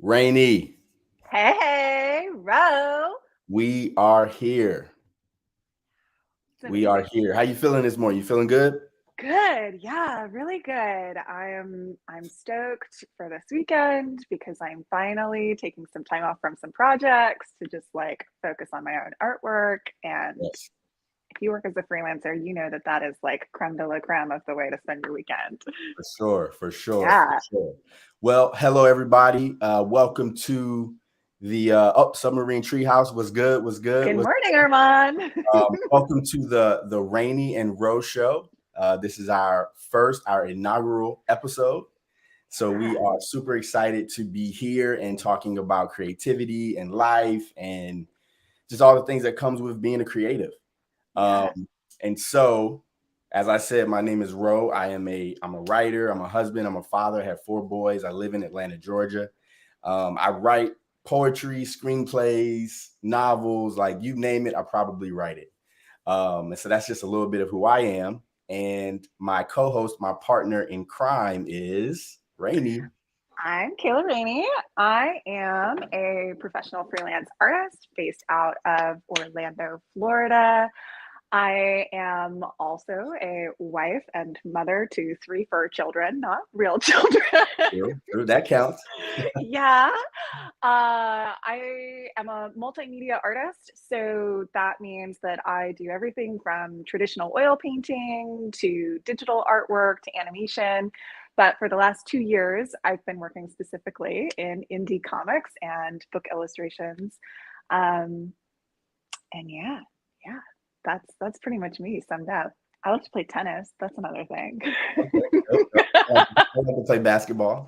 Raney, Hey, Ro. we are here. It's We are amazing. here. How you feeling this morning? You feeling good? Good. Yeah, really good. I'm stoked for this weekend because I'm finally taking some time off from some projects to just like focus on my own artwork. And Yes, if you work as a freelancer, you know that that is like creme de la creme of the way to spend your weekend. for sure, for sure, for Yeah. sure. Well, hello everybody. Welcome to the Submarine Treehouse. Was good? Was good? Good Was morning, Armand. welcome to the Rainy and Rose Show. This is our inaugural episode. So we Yeah. are super excited to be here and talking about creativity and life and just all the things that comes with being a creative. Yeah. And so, as I said, my name is Ro. I'm a writer. I'm a husband. I'm a father. I have 4 boys. I live in Atlanta, Georgia. I write poetry, screenplays, novels, like you name it, I probably write it. And so that's just a little bit of who I am. And my co-host, my partner in crime is Raney. I'm Kayla Raney. I am a professional freelance artist based out of Orlando, Florida. I am also a wife and mother to 3 fur children, not real children. True, that counts. Yeah. I am a multimedia artist, so that means that I do everything from traditional oil painting to digital artwork to animation. But for the last 2 years, I've been working specifically in indie comics and book illustrations. Um, and yeah, that's pretty much me summed up. I love to play tennis. That's another thing. Okay. I like to play basketball.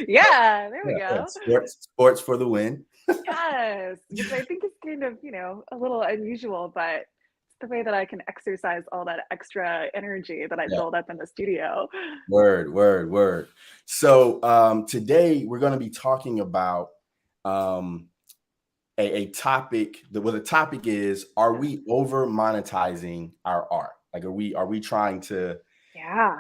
Yeah, there we Yeah, yeah. go. Sports for the win. Yes, which I think is kind of, a little unusual, but it's the way that I can exercise all that extra energy that I Yeah. build up in the studio. Word, word, word. So today we're going to be talking about um, a topic. The topic is: Are Yeah. we over monetizing our art? Like, are we trying to Yeah.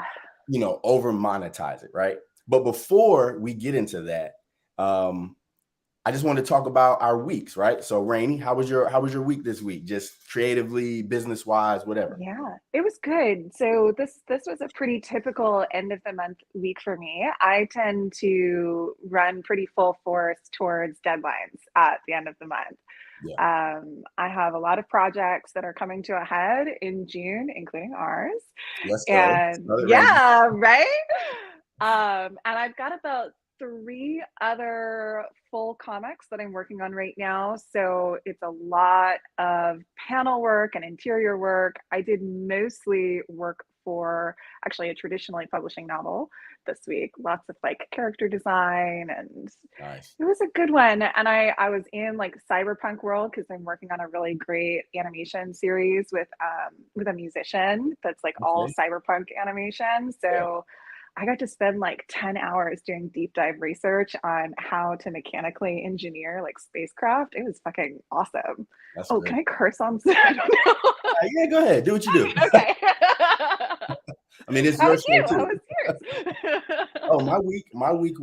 over monetize it, right? But before we get into that, um, I just want to talk about our weeks, right? So, Rainey, how was your week this week? Just creatively, business wise, whatever. Yeah, it was good. So this was a pretty typical end of the month week for me. I tend to run pretty full force towards deadlines at the end of the month. Yeah. I have a lot of projects that are coming to a head in June, including ours. Let's go. And Another Rainy. yeah, right? And I've got about 3 other full comics that I'm working on right now. So it's a lot of panel work and interior work. I did mostly work for actually a traditionally publishing novel this week. Lots of like character design, and Nice. it was a good one. And I was in like cyberpunk world because I'm working on a really great animation series with a musician that's like all Okay. cyberpunk animation. Yeah. So I got to spend like 10 hours doing deep dive research on how to mechanically engineer like spacecraft. It was fucking awesome. That's Oh, great. can I curse on? I don't know. Yeah, go ahead. Do what you do. Okay. I mean, it's How your was show you? How too. was yours? Oh, my week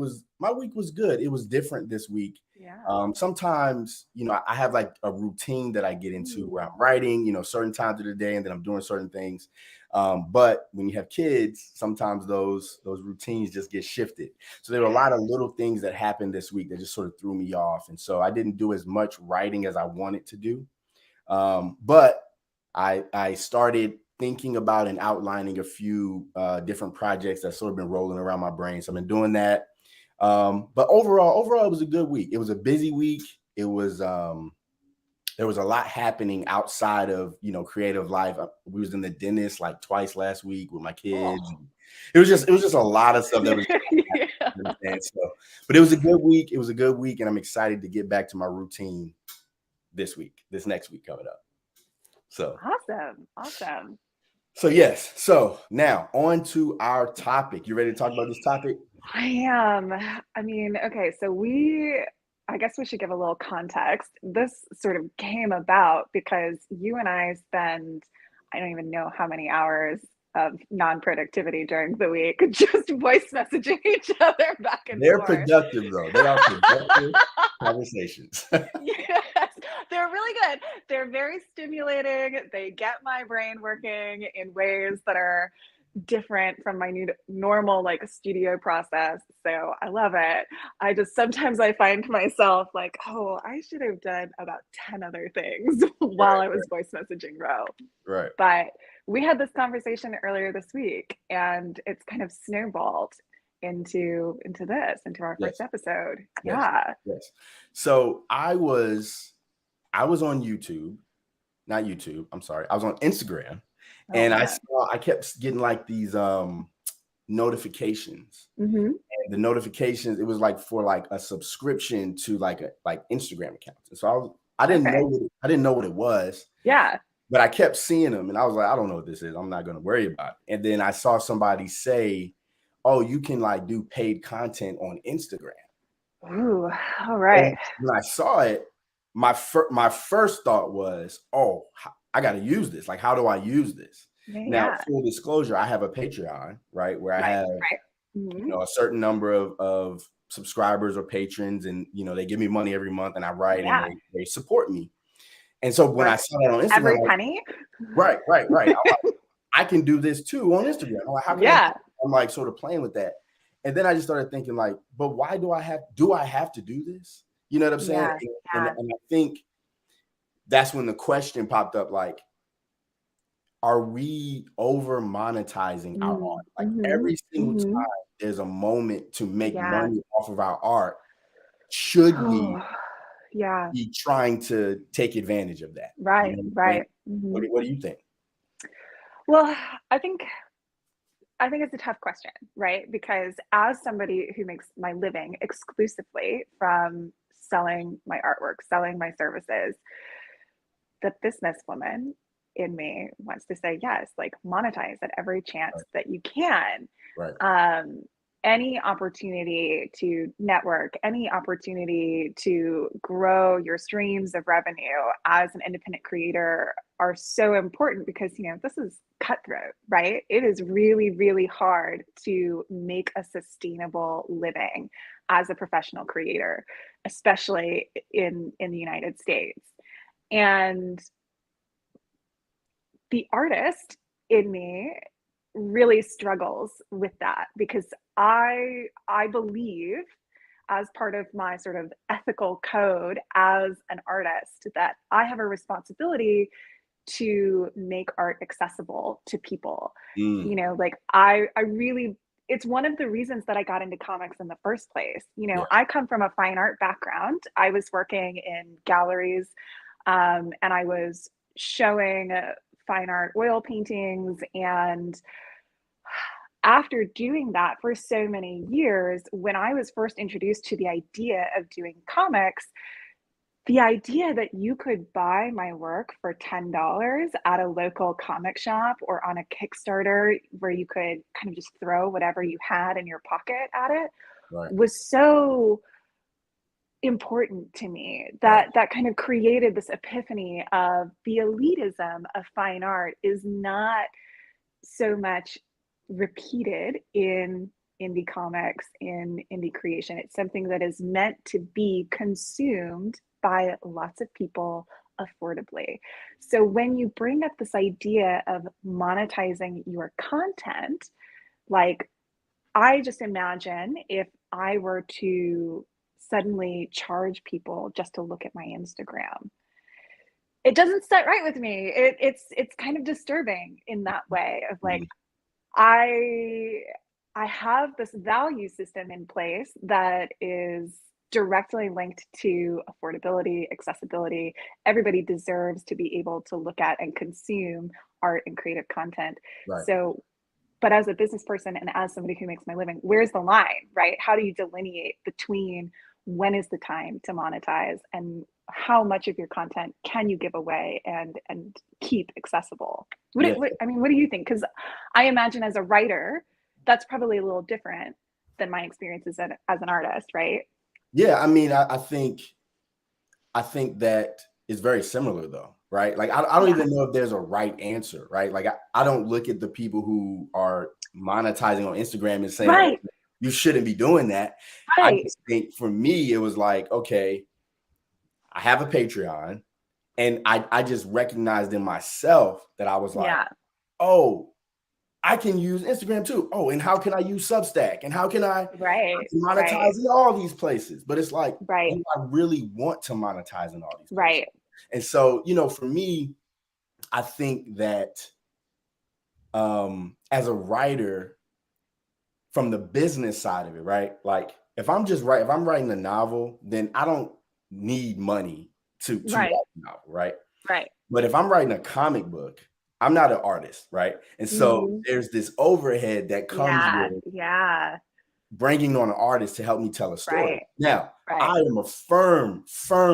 was good. It was different this week. Yeah. Sometimes, I have like a routine that I get into where I'm Mm. writing, certain times of the day, and then I'm doing certain things. But when you have kids, sometimes those routines just get shifted. So there were a lot of little things that happened this week that just sort of threw me off, and so I didn't do as much writing as I wanted to do. But I started thinking about and outlining a few different projects that's sort of been rolling around my brain. So I've been doing that. But overall, it was a good week. It was a busy week. It was there was a lot happening outside of creative life. We was in the dentist like twice last week with my Cool. kids. It was just a lot of stuff that was Yeah. happening. So, but it was a good week. It was a good week, and I'm excited to get back to my routine this next week coming up. So Awesome. Awesome. So yes. So now on to our topic. You ready to talk about this topic? I am. I mean, okay, so I guess we should give a little context. This sort of came about because you and I spend, I don't even know how many hours of non-productivity during the week, just voice messaging each other back and They're forth. productive though. They are productive conversations. Yes, they're really good. They're very stimulating. They get my brain working in ways that are different from my normal like studio process. So I love it. I just sometimes I find myself like, oh, I should have done about 10 other things while I was voice messaging Ro. Right. But we had this conversation earlier this week and it's kind of snowballed into our Yes. first episode. Yes. Yeah. Yes. So I was on YouTube, not YouTube. I'm sorry. I was on Instagram, and I kept getting like these notifications. Mm-hmm. And the notifications, it was like for like a subscription to like Instagram accounts. And so I didn't know what it was. Yeah. But I kept seeing them, and I was like, I don't know what this is. I'm not going to worry about it. And then I saw somebody say, "Oh, you can like do paid content on Instagram." Ooh, all right. And when I saw it, my first thought was, "Oh, I got to use this. Like, how do I use this?" Now, full disclosure, I have a Patreon, right, where I have Mm-hmm. a certain number of subscribers or patrons, and they give me money every month, and I write, and they support me. And so when I saw that on Instagram, every penny, right. I'm like, I can do this too on Instagram. I'm like, how can I? I'm like sort of playing with that. And then I just started thinking like, but why do I have to do this? You know what I'm saying? And I think that's when the question popped up, like, are we over monetizing our art? Like every single time there's a moment to make money off of our art, should we be trying to take advantage of that? Right. What do you think? Well, I think it's a tough question, right? Because as somebody who makes my living exclusively from selling my artwork, selling my services, the businesswoman in me wants to say, yes, like monetize at every chance that you can. Right. Any opportunity to network, any opportunity to grow your streams of revenue as an independent creator are so important because, this is cutthroat, right? It is really, really hard to make a sustainable living as a professional creator, especially in the United States. And the artist in me really struggles with that because I believe, as part of my sort of ethical code as an artist, that I have a responsibility to make art accessible to people. Like I really, it's one of the reasons that I got into comics in the first place. I come from a fine art background. I was working in galleries, and I was showing fine art oil paintings. And after doing that for so many years, when I was first introduced to the idea of doing comics, the idea that you could buy my work for $10 at a local comic shop or on a Kickstarter where you could kind of just throw whatever you had in your pocket at it was so important to me that kind of created this epiphany of the elitism of fine art is not so much repeated in indie comics, in indie creation. It's something that is meant to be consumed by lots of people affordably. So when you bring up this idea of monetizing your content, like I just imagine if I were to suddenly charge people just to look at my Instagram, it doesn't sit right with me. It's kind of disturbing in that way of like, I have this value system in place that is directly linked to affordability, accessibility. Everybody deserves to be able to look at and consume art and creative content. So, but as a business person and as somebody who makes my living, where's the line, right? How do you delineate between when is the time to monetize and how much of your content can you give away and keep accessible? What do you think? Because I imagine as a writer, that's probably a little different than my experiences as an artist, right? Yeah, I mean, I think that is very similar though, right? Like I don't even know if there's a right answer, right? Like I don't look at the people who are monetizing on Instagram and saying, oh, Right. you shouldn't be doing that. I Right. just think for me, it was like, okay, I have a Patreon, and I just recognized in myself that I was like, Yeah. oh, I can use Instagram too. Oh, and how can I use Substack? And how can I Right. monetize Right. in all these places? But it's like, Right. do I really want to monetize in all these places? Right. And so, for me, I think that as a writer, from the business side of it, right? Like if I'm writing a novel, then I don't need money to write Right. a novel, right? Right. But if I'm writing a comic book, I'm not an artist, right? And so Mhm. there's this overhead that comes Yeah. with Yeah. bringing on an artist to help me tell a story. Right. Now, Right. I am a firm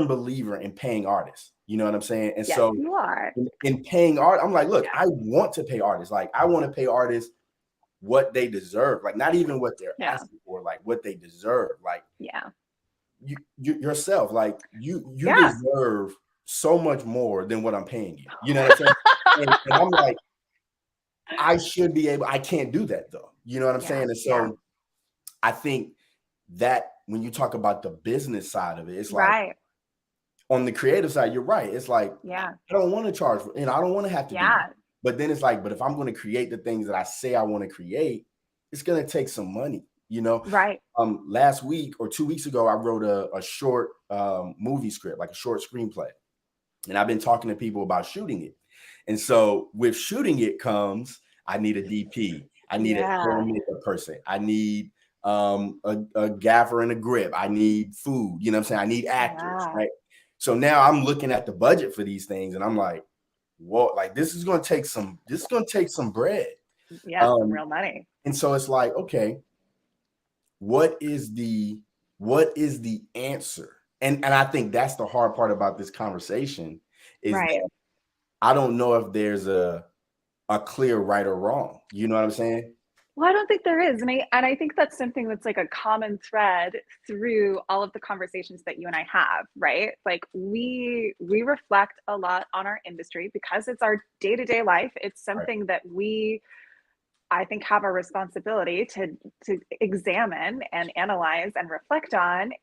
believer in paying artists. You know what I'm saying? And Yes, so you are. in paying art, I'm like, look, Yeah. I want to pay artists. Like I want to pay artists what they deserve, like not even what they're Yeah. asking for, like what they deserve. Like Yeah. you yourself, like you Yeah. deserve so much more than what I'm paying you. You know what I'm saying? And I'm like, I can't do that though. You know what I'm Yeah. saying? And Yeah. so I think that when you talk about the business side of it, it's like Right. on the creative side, you're right. It's like, Yeah. I don't want to charge for, I don't want to have to do that. Yeah. But then it's like, but if I'm going to create the things that I say I want to create, it's going to take some money, Right. Last week or 2 weeks ago, I wrote a short movie script, like a short screenplay. And I've been talking to people about shooting it. And so with shooting it comes, I need a DP. I need a hair Yeah. and makeup person. I need a gaffer and a grip. I need food. You know what I'm saying? I need actors, Yeah. right? So now I'm looking at the budget for these things and I'm like, whoa, like this is going to take some bread. Yeah. Some real money. And so it's like, okay, what is the answer? And I think that's the hard part about this conversation is Right. that I don't know if there's a clear right or wrong. You know what I'm saying? Well, I don't think there is. And I think that's something that's like a common thread through all of the conversations that you and I have, right? Like we reflect a lot on our industry because it's our day-to-day life. It's Right. something that we, I think, have a responsibility to examine and analyze and reflect on.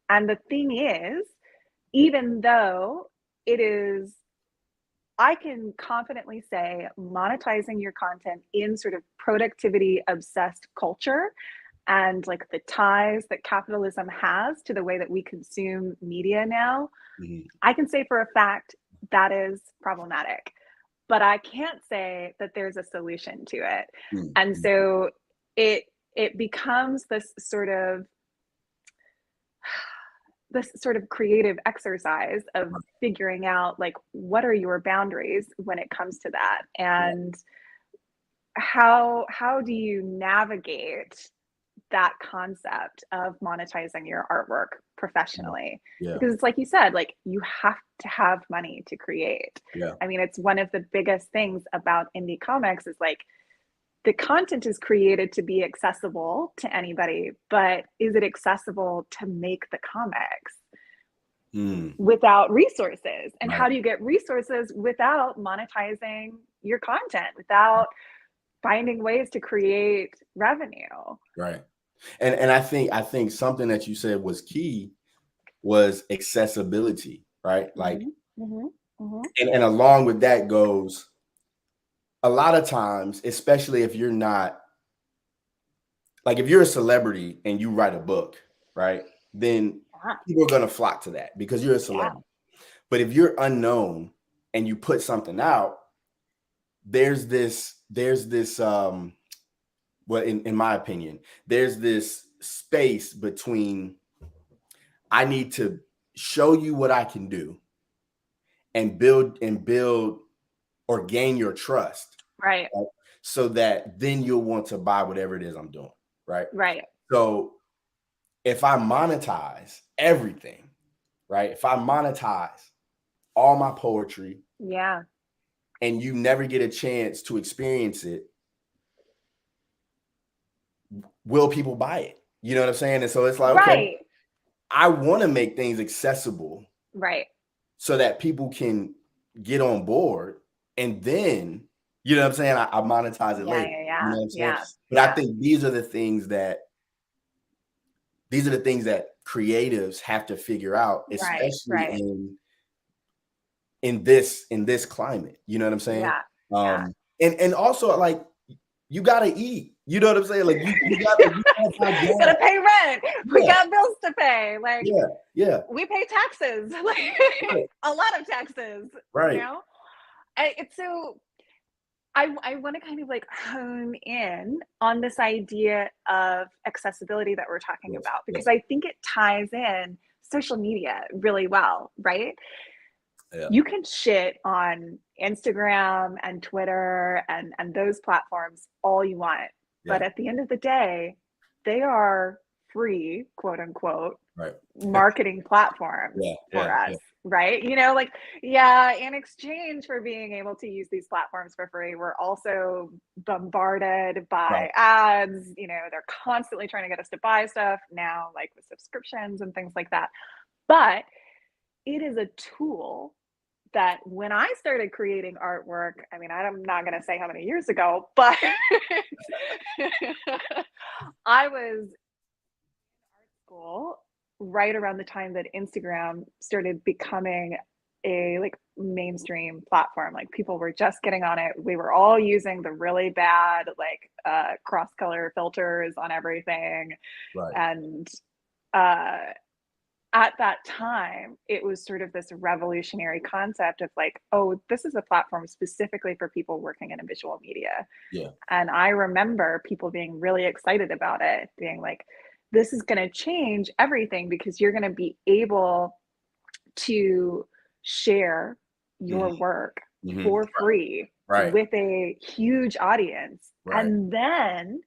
And the thing is, even though it is, I can confidently say monetizing your content in sort of productivity obsessed culture and like the ties that capitalism has to the way that we consume media now, Mhm. I can say for a fact that is problematic. But I can't say that there's a solution to it. And Mhm. so it it becomes this sort of creative exercise of figuring out like what are your boundaries when it comes to that, Yeah. and how do you navigate that concept of monetizing your artwork professionally, Yeah. because it's like you said, like you have to have money to create. Yeah. I mean, it's one of the biggest things about indie comics is like the content is created to be accessible to anybody, but is it accessible to make the comics Mm. without resources? And Right. how do you get resources without monetizing your content, without finding ways to create revenue? Right. And I think something that you said was key was accessibility, right? Like, Mhm, mhm, mhm. and along with that goes a lot of times, especially if you're not like if you're a celebrity and you write a book, right? Then Yeah, people are gonna flock to that because you're a yeah, celebrity. But if you're unknown and you put something out, there's this well, in my opinion, there's this space between I need to show you what I can do and build or gain your trust, right, right? So that then you'll want to buy whatever it is I'm doing, right? right, So if I monetize everything, right? If I monetize all my poetry yeah, and you never get a chance to experience it, will people buy it? You know what I'm saying? And so it's like, okay, right, I want to make things accessible right, so that people can get on board, and then, you know what I'm saying, I monetize it later. You know what I'm saying? But I think these are the things that creatives have to figure out, especially in this climate. You know what I'm saying? And also, like, you gotta eat. You know what I'm saying? Like, you gotta pay rent. We got bills to pay. Like, we pay taxes. Like, a lot of taxes. Right. You know? It's so. I want to kind of like hone in on this idea of accessibility that we're talking about, because I think it ties in social media really well, right? Yeah. You can shit on Instagram and Twitter and those platforms all you want. Yeah. But at the end of the day, they are free, quote unquote, marketing platforms for us. Right? You know, like, in exchange for being able to use these platforms for free, we're also bombarded by ads. You know, they're constantly trying to get us to buy stuff now, like with subscriptions and things like that. But it is a tool that when I started creating artwork, I mean, I'm not going to say how many years ago, but I was in art school right around the time that Instagram started becoming a like mainstream platform. Like, people were just getting on it. We were all using the really bad like cross color filters on everything. And at that time, it was sort of this revolutionary concept of like, oh, this is a platform specifically for people working in visual media. And I remember people being really excited about it, being like, this is going to change everything, because you're going to be able to share your work for free with a huge audience. And then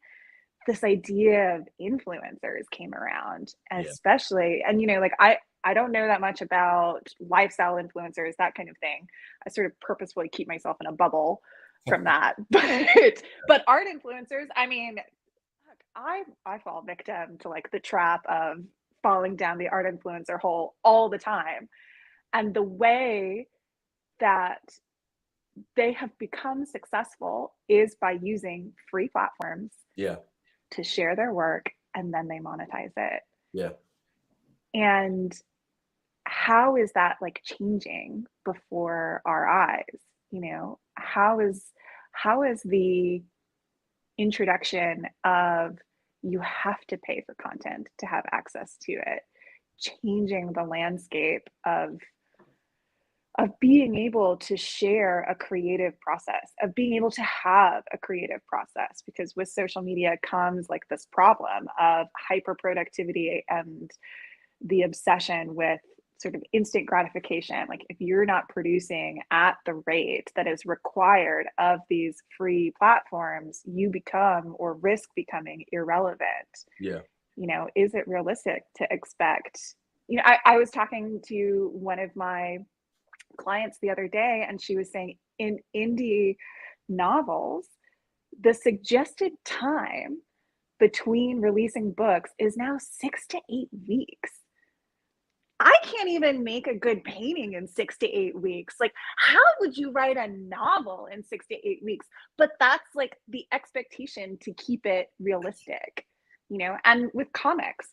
this idea of influencers came around, especially, and, you know, like, I don't know that much about lifestyle influencers, that kind of thing. I sort of purposefully keep myself in a bubble from that. But art influencers, I mean, I fall victim to like the trap of falling down the art influencer hole all the time. And the way that they have become successful is by using free platforms to share their work, and then they monetize it. And how is that like changing before our eyes? You know, how is the introduction of you have to pay for content to have access to it changing the landscape of being able to share a creative process, of being able to have a creative process? Because with social media comes like this problem of hyper productivity and the obsession with sort of instant gratification. Like, if you're not producing at the rate that is required of these free platforms, you become or risk becoming irrelevant. You know, is it realistic to expect, you know, I was talking to one of my clients the other day, and she was saying in indie novels, the suggested time between releasing books is now 6 to 8 weeks. I can't even make a good painting in 6 to 8 weeks. Like, how would you write a novel in 6 to 8 weeks? But that's like the expectation to keep it realistic, you know? And with comics,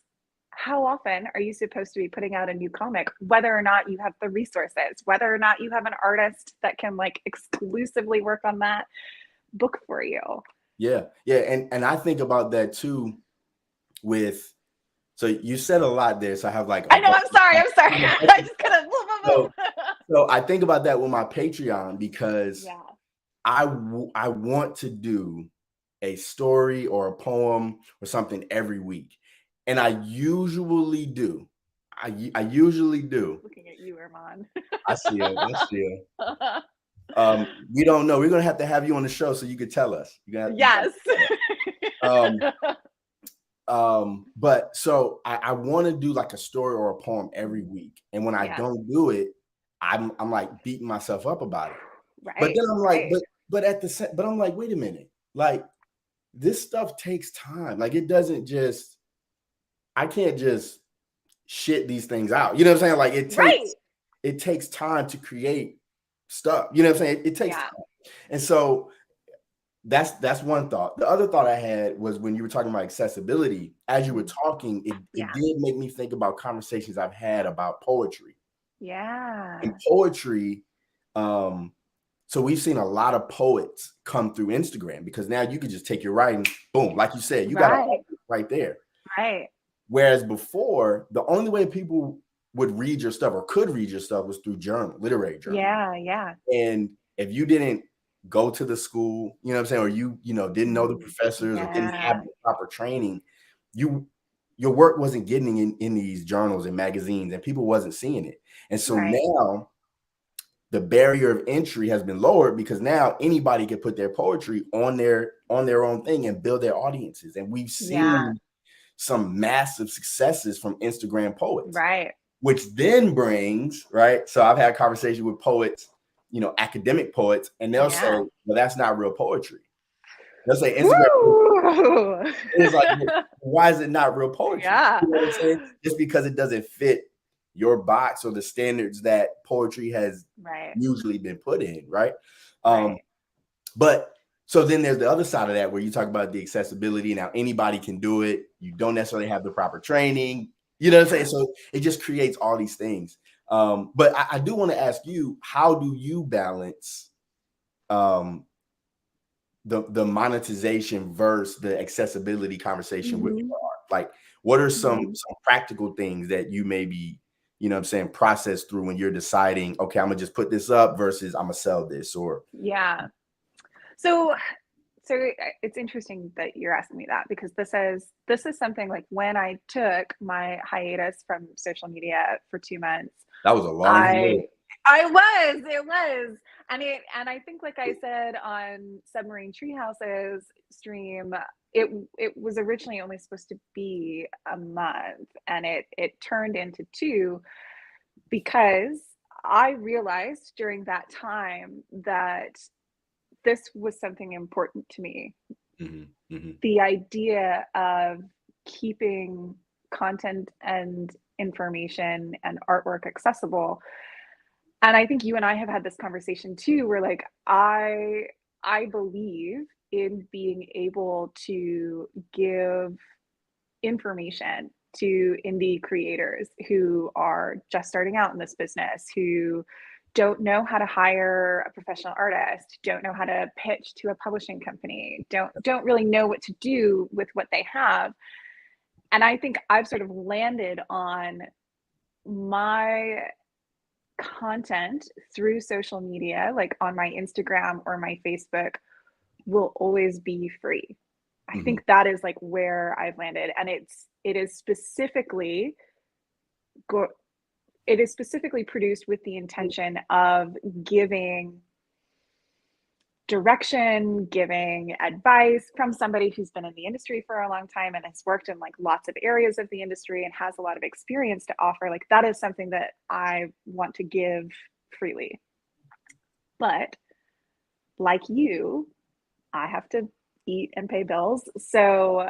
how often are you supposed to be putting out a new comic, whether or not you have the resources, whether or not you have an artist that can like exclusively work on that book for you? And I think about that too with, so you said a lot there. So I have like, I know, I'm sorry. I just kind of, so I think about that with my Patreon, because I want to do a story or a poem or something every week. And I usually do. I usually do. Looking at you, Armand. I see it. We don't know. We're going to have you on the show so you could tell us. Yes. But so I want to do like a story or a poem every week. And when I don't do it, I'm like beating myself up about it. But then I'm like, but I'm like, wait a minute. Like, this stuff takes time. Like, it doesn't just, I can't just shit these things out. You know what I'm saying? Like, it takes, it takes time to create stuff. You know what I'm saying? It takes Yeah. time. And so that's one thought. The other thought I had was when you were talking about accessibility, as you were talking, it did make me think about conversations I've had about poetry. Yeah. In poetry, so we've seen a lot of poets come through Instagram because now you can just take your writing, boom, like you said, you got it right there. Right. Whereas before, the only way people would read your stuff or could read your stuff was through literary journal. Yeah, yeah. And if you didn't go to the school, you know what I'm saying, or you didn't know the professors or didn't have the proper training, your work wasn't getting in these journals and magazines, and people wasn't seeing it. And so now the barrier of entry has been lowered because now anybody can put their poetry on their own thing and build their audiences. And we've seen some massive successes from Instagram poets, which then brings, so I've had a conversation with poets, academic poets, and they'll say, well, that's not real poetry. They'll say Instagram is like, why is it not real poetry? Yeah. You know what I'm saying? Just because it doesn't fit your box or the standards that poetry has usually been put in, right? But so then there's the other side of that where you talk about the accessibility. Now anybody can do it. You don't necessarily have the proper training. You know what I'm saying? So it just creates all these things. But I do want to ask you, how do you balance the monetization versus the accessibility conversation with your art? Like, what are some practical things that you maybe, process through when you're deciding, okay, I'm gonna just put this up versus I'm gonna sell this? Or So it's interesting that you're asking me that, because this is something like when I took my hiatus from social media for 2 months. That was a long it was. And I think, like I said on Submarine Treehouse's stream, it was originally only supposed to be a month, and it turned into 2, because I realized during that time that this was something important to me. The idea of keeping content and information and artwork accessible. And I think you and I have had this conversation too, where like I believe in being able to give information to indie creators who are just starting out in this business, who don't know how to hire a professional artist, don't know how to pitch to a publishing company, don't really know what to do with what they have. And I think I've sort of landed on my content through social media, like on my Instagram or my Facebook, will always be free. I think that is like where I've landed. And it is specifically produced with the intention of giving direction, giving advice from somebody who's been in the industry for a long time and has worked in like lots of areas of the industry and has a lot of experience to offer. Like, that is something that I want to give freely. But like you, I have to eat and pay bills. So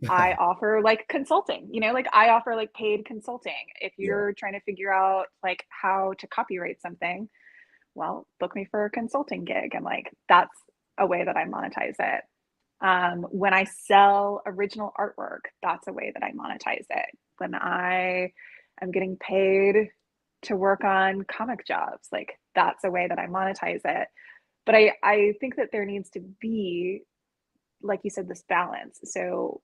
I offer like consulting, like I offer like paid consulting. If you're trying to figure out like how to copyright something, well, book me for a consulting gig. And like, that's a way that I monetize it. When I sell original artwork, that's a way that I monetize it. When I am getting paid to work on comic jobs, like that's a way that I monetize it. But I think that there needs to be, like you said, this balance. So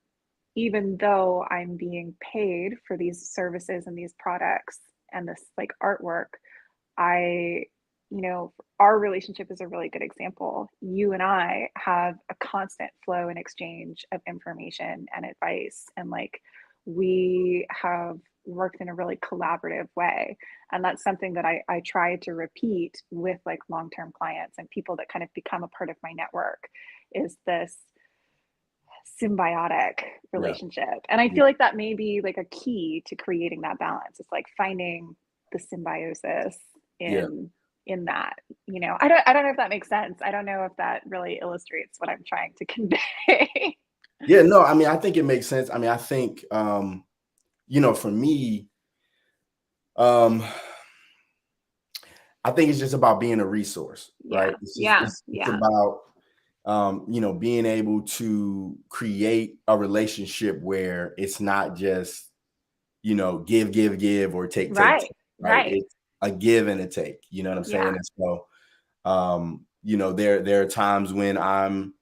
even though I'm being paid for these services and these products and this like artwork, our relationship is a really good example. You and I have a constant flow and exchange of information and advice, and like we have worked in a really collaborative way. And that's something that I try to repeat with like long-term clients and people that kind of become a part of my network, is this symbiotic relationship. And I feel like that may be like a key to creating that balance. It's like finding the symbiosis in that, I don't know if that makes sense. I don't know if that really illustrates what I'm trying to convey. Yeah, no, I mean, I think it makes sense. I mean, I think, for me, I think it's just about being a resource, right? Yeah. It's just Yeah. it's Yeah. about being able to create a relationship where it's not just, give or take, Right. right? Right. It's a give and a take, you know what I'm saying? Yeah. And so there are times when I'm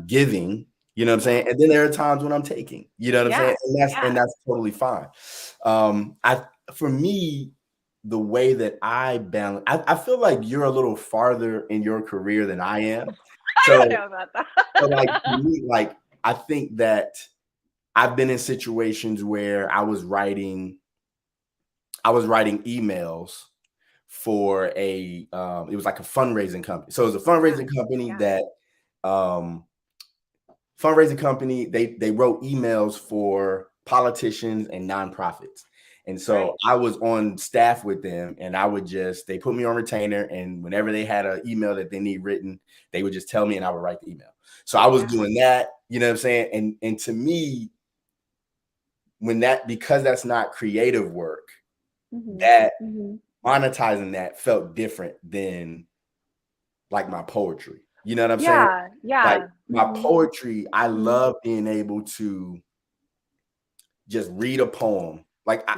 giving, you know what I'm Yeah. saying? And then there are times when I'm taking, you know what I'm Yeah. saying? And that's Yeah. and that's totally fine. For me, the way that I balance, I feel like you're a little farther in your career than I am. I don't So, know about so like that. for me, like I think that I've been in situations where I was writing emails for it was like a fundraising company. So it was a Yeah. fundraising company Yeah. that um they wrote emails for politicians and nonprofits. And so Right. I was on staff with them, and they put me on retainer, and whenever they had an email that they need written, they would just tell me and I would write the email. So I was Yeah. doing that, you know what I'm saying? And to me, because that's not creative work, Mhm. that Mhm. monetizing that felt different than like my poetry. You know what I'm saying? Yeah. Like Yeah. my Mhm. poetry, I Mhm. love being able to just read a poem. Like Yeah.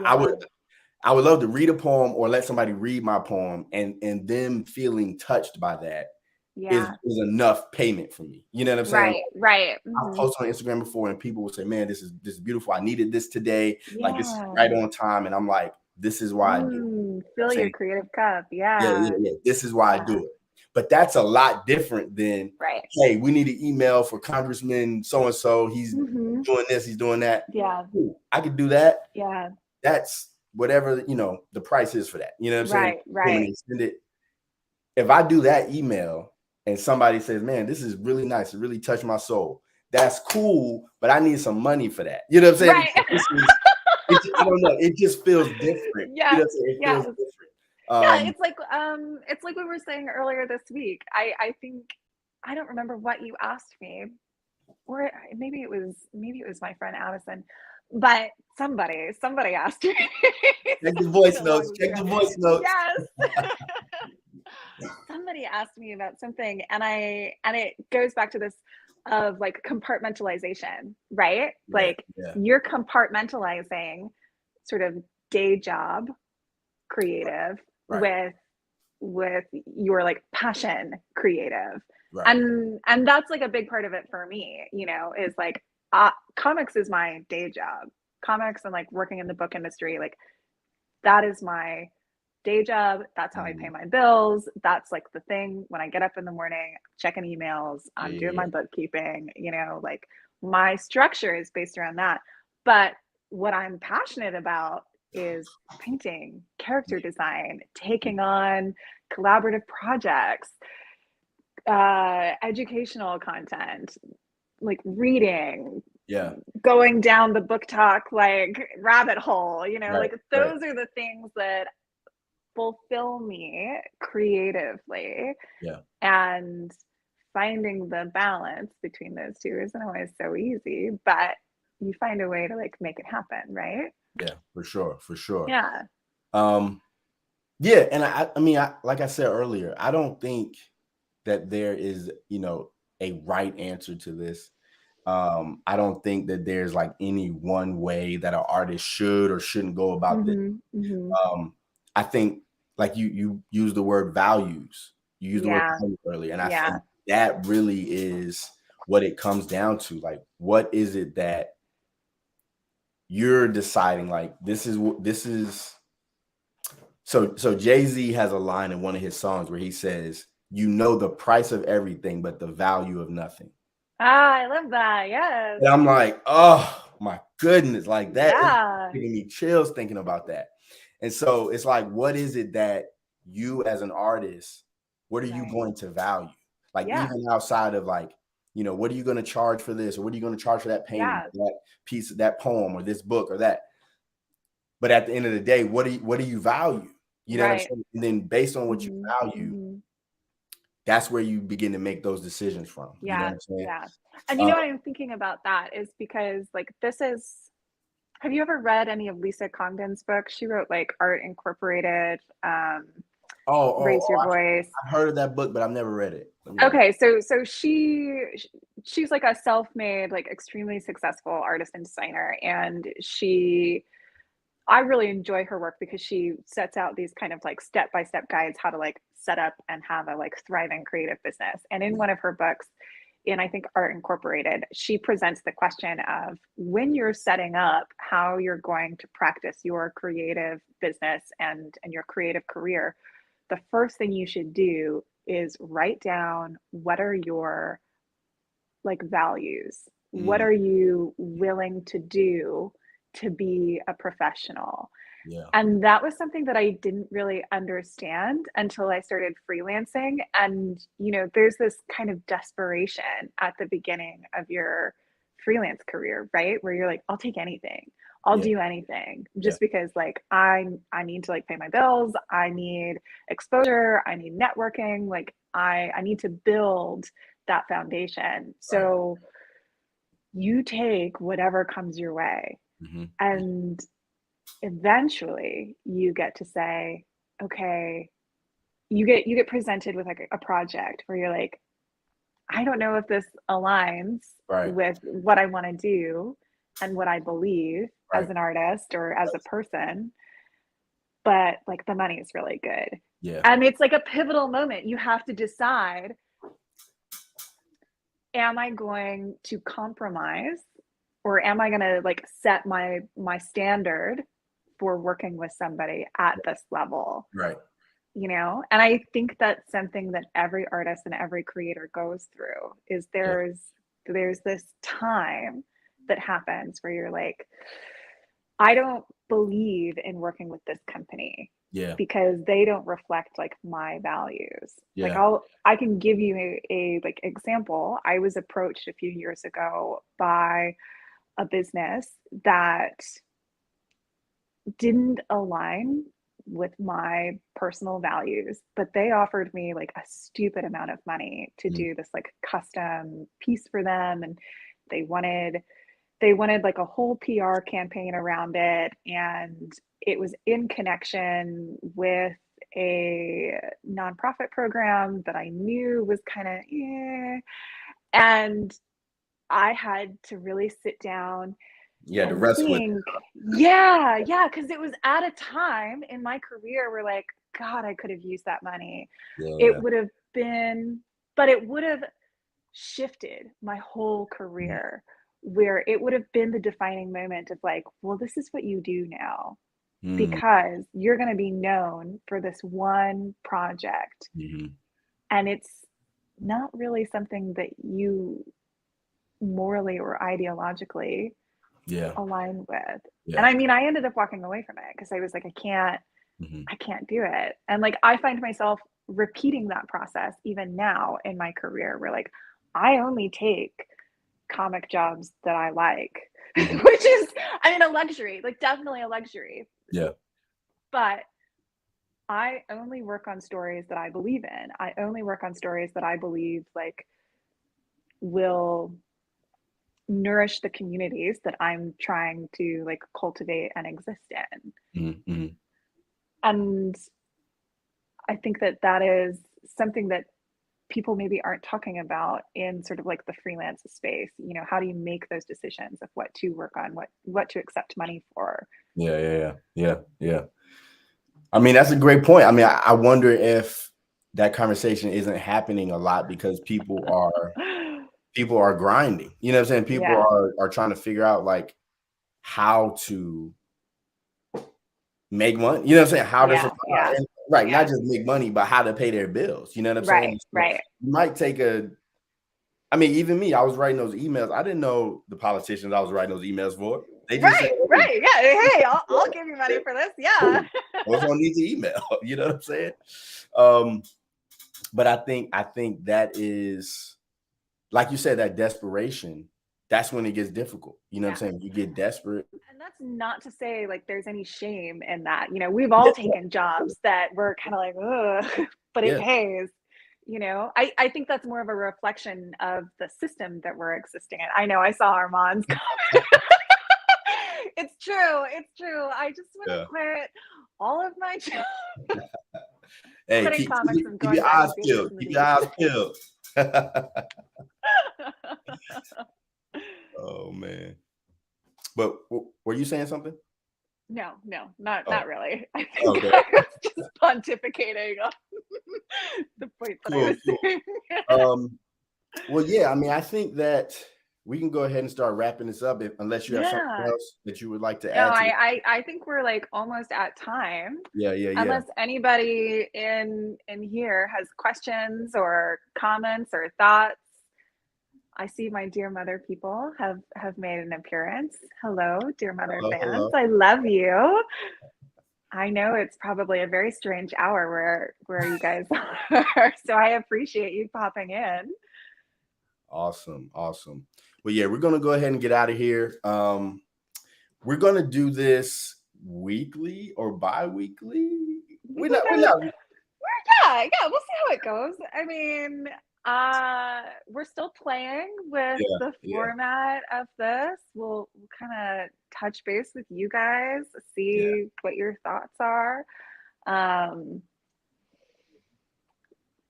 I would love to read a poem or let somebody read my poem, and them feeling touched by that is Yeah. is enough payment for me. You know what I'm saying? Right. Right. I've Mhm. posted on Instagram before and people will say, "Man, this is beautiful. I needed this today. Like this is Yeah. right on time." And I'm like, "This is why I do it." You know what I'm Fill your saying? creative cup. Yeah, yeah, Yeah. yeah. This is why I Yeah. do it. But that's a lot different than, Right. hey, we need an email for Congressman so and so. He's Mhm. doing this, he's doing that. Yeah. Cool. I could do that. Yeah. That's whatever the price is for that. You know what I'm saying? Right. Boom, and Right. they send it. If I do that email and somebody says, "Man, this is really nice. It really touched my soul." That's cool, but I need some money for that. You know what I'm saying? Right. Because I don't know. It just feels different. You know Yes. what I'm saying? It feels Yes. different. Yeah, it's like we were saying earlier this week. I think I don't remember what you asked me, or maybe it was my friend Addison, but somebody asked me. Check the It's been voice a notes. long week Check ago. the voice notes. Yes. Somebody asked me about something, and it goes back to this of like compartmentalization, right? Yeah, Like yeah. you're compartmentalizing sort of day job creative Right, with your like passion creative, right. and that's like a big part of it for me, is like comics is my day job. Comics and like working in the book industry, like that is my day job. That's how I pay Mhm. my bills. That's like the thing when I get up in the morning, checking emails, Yeah, I'm yeah, doing yeah. my bookkeeping, like my structure is based around that. But what I'm passionate about is painting, character Yeah, design, yeah, taking on collaborative projects, educational content, like reading, yeah, going down the book talk like rabbit hole, right, like right. those are the things that fulfill me creatively, Yeah, and finding the balance between those two isn't always so easy, but you find a way to like make it happen, right? yeah, for sure, for sure. Yeah. Um, yeah, and I mean, like I said earlier, I don't think that there is, a right answer to this. I don't think that there's like any one way that an artist should or shouldn't go about this. Mhm. Mhm. I think like you use the word values. You used the word Yeah. values earlier, and I Yeah. think that really is what it comes down to. Like, what is it that you're deciding? Like, this is. So Jay-Z has a line in one of his songs where he says, "You know the price of everything, but the value of nothing." Ah, I love that. Yes. And I'm like, oh my goodness, like that is Yeah. giving me chills thinking about that. And so it's like, what is it that you as an artist, what are you Right. going to value? Like Yeah. even outside of like, what are you going to charge for this? Or what are you going to charge for that painting, Yeah. that piece, that poem, or this book or that? But at the end of the day, what do you value? You know what I'm Right. saying? And then based on what you Mhm. value, Mhm. that's where you begin to make those decisions from. You know what Yeah. I'm saying? Yeah. And Uh, what I'm thinking about that is because like this is have you ever read any of Lisa Congdon's books? She wrote like Art Incorporated. Raise Your Voice. I've heard of that book, but I've never read it. Okay, so she's like a self-made, like extremely successful artist and designer, and I really enjoy her work because she sets out these kind of like step-by-step guides how to like set up and have a like thriving creative business. And in one of her books, in I think Art Incorporated, she presents the question of when you're setting up how you're going to practice your creative business and your creative career, the first thing you should do is write down what are your like values? What are you willing to do to be a professional? Yeah. And that was something that I didn't really understand until I started freelancing. And, you know, there's this kind of desperation at the beginning of your freelance career, right? Where you're like, I'll take anything. I'll Yeah. do anything Yeah. just because like I need to like pay my bills, I need exposure, I need networking, like I need to build that foundation. So you take whatever comes your way. And eventually you get to say, okay, you get presented with like a project where you're like, I don't know if this aligns Right. with what I want to do and what I believe Right. as an artist or as a person, but like the money is really good. Yeah. And it's like a pivotal moment. You have to decide, am I going to compromise or am I going to like set my standard for working with somebody at this level? Right. You know, and I think that's something that every artist and every creator goes through is there's this time that happens where you're like, I don't believe in working with this company because they don't reflect like my values. Like I can give you a like example. I was approached a few years ago by a business that didn't align with my personal values, but they offered me like a stupid amount of money to do this like custom piece for them, and they wanted like a whole PR campaign around it, and it was in connection with a nonprofit program that I knew was kind of and I had to really sit down to wrestle with think, because it was at a time in my career where like, God, I could have used that money. It would have been, but it would have shifted my whole career where it would have been the defining moment of like, well, this is what you do now because you're going to be known for this one project. And it's not really something that you morally or ideologically align with. And I mean, I ended up walking away from it because I was like, I can't do it. And like, I find myself repeating that process even now in my career where like, I only take comic jobs that I like, which is, I mean, a luxury, like definitely a luxury. Yeah. But I only work on stories that I believe in. I only work on stories that I believe like will nourish the communities that I'm trying to like cultivate and exist in. And I think that is something that people maybe aren't talking about in sort of like the freelance space. You know, how do you make those decisions of what to work on, what to accept money for? Yeah. I mean, that's a great point. I mean, I wonder if that conversation isn't happening a lot because people are grinding. You know what I'm saying? People are trying to figure out like how to make money. You know what I'm saying? How to survive. And, not just make money, but how to pay their bills. You know what I'm saying? Right. You might take I mean, even me, I was writing those emails. I didn't know the politicians I was writing those emails for. They just said, right. Yeah. Hey, I'll give you money for this. Yeah. What's on these email? You know what I'm saying? But I think that is, like you said, that desperation. That's when it gets difficult. You know what I'm saying? You get desperate. And that's not to say like there's any shame in that. You know, we've all taken jobs that we're kind of like, ugh, but it pays. You know, I think that's more of a reflection of the system that we're existing in. I know I saw Armand's comment. It's true. I just want to quit all of my jobs. Hey, quitting comics and keep going your back eyes to being a peeled. Keep your smoothie. eyes peeled. Oh man. But were you saying something? No, not Oh, really. I think okay. I was just pontificating on the points that I Cool, was cool. saying. Well, yeah, I mean, I think that we can go ahead and start wrapping this up unless you have something Yeah. else that you would like to No, add to it. I think we're like almost at time. Yeah. Unless anybody in here has questions or comments or thoughts. I see my dear mother people have made an appearance. Hello, dear mother Hello, fans. hello. I love you. I know it's probably a very strange hour where you guys are, so I appreciate you popping in. Awesome. Well, yeah, we're gonna go ahead and get out of here. We're gonna do this weekly or bi-weekly. We're not. Yeah, we'll see how it goes. I mean, we're still playing with the Yeah. format of this. We'll kind of touch base with you guys, Yeah. see what your thoughts are.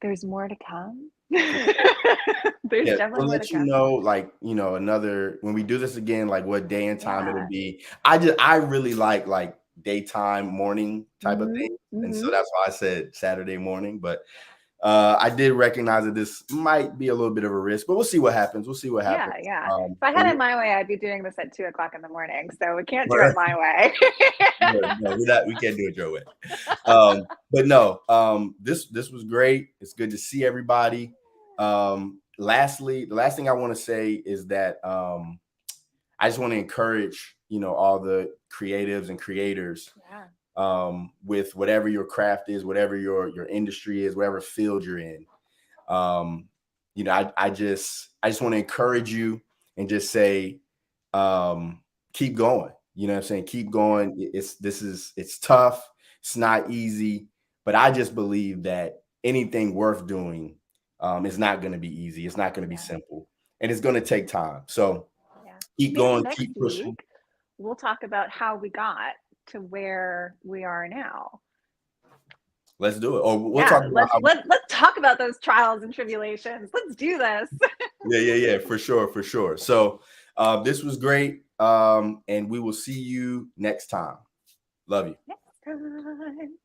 There's more to come. There's Yeah, definitely we'll more to let you come. know, like, another when we do this again, like what day and time it'll Yeah. be. I really like daytime, morning type of thing. And so Mm-hmm. that's why I said Saturday morning. But I did recognize that this might be a little bit of a risk, but we'll see what happens. Yeah. If I had And it my way, I'd be doing this at 2:00 in the morning. So we can't do it my way. no, we can't do it your way. But no, this was great. It's good to see everybody. Lastly, the last thing I want to say is that I just want to encourage, all the creatives and creators, with whatever your craft is, whatever your industry is, whatever field you're in. I just want to encourage you and just say, keep going. You know what I'm saying? Keep going. It's tough. It's not easy, but I just believe that anything worth doing is not going to be easy. It's not going to be simple, and it's going to take time. So keep Maybe going, next keep pushing. week we'll talk about how we got to where we are now. Let's do it. Or we'll talk about let's talk about those trials and tribulations. Let's do this. Yeah, for sure. So this was great. And we will see you next time. Love you. Next time.